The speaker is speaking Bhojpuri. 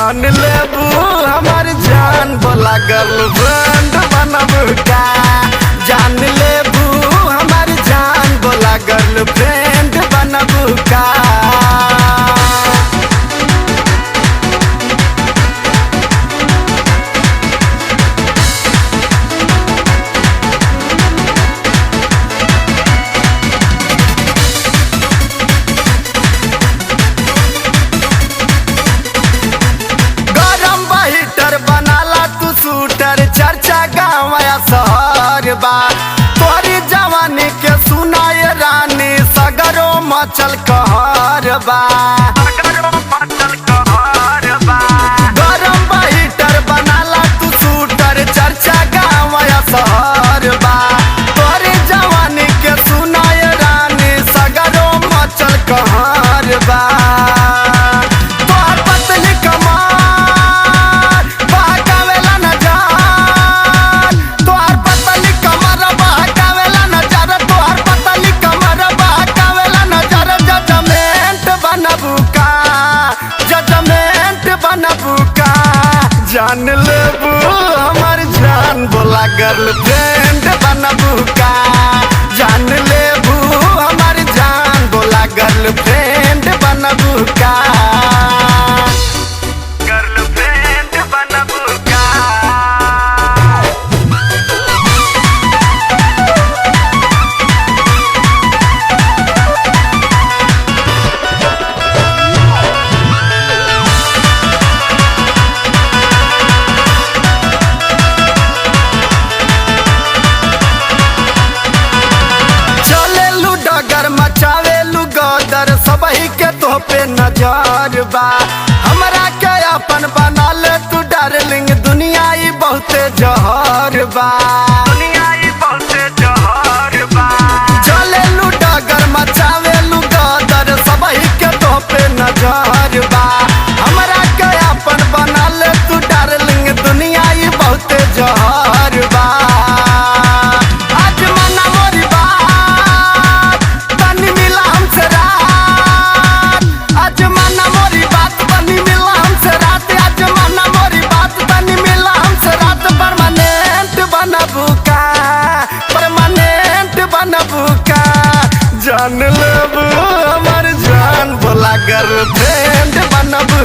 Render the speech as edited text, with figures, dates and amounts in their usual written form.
जान लेबू हमार जान बोला गर्लफ्रेंड बनबू का। जान लेबू हमार जान बोला गर्लफ्रेंड बनबू का। बनाला तू शूटर चर्चा गाँव शहर बा। तोरी जवानी के सुनाए रानी सगरो मचल कहर बा। गरम हीटर बनाला तू शूटर चर्चा गाँव शहर बा। तोरी जवानी के सुनाए रानी सगरो मचल कहर बा। जान लेबू हमार जान बोला गर्लफ्रेंड बनबू का। जान लेबू हमार जान बोला गर्लफ्रेंड बनबू का। गर्लफ्रेंड बनबू का। मचावेलू गदर सबही के तो पे नजर बा। हमरा के अपन बना ले तू डार्लिंग दुनिया ही बहुते जहर बा। दुनिया ही बहुते जहर बा। चलेलू डगर मचावेलू गदर सबही के तो पे नजर बा। हमरा के अपन बना ले तू डार्लिंग दुनिया ही बहुते जहर बा। जान लेबू हमार जान बोला गर्लफ्रेंड बनबू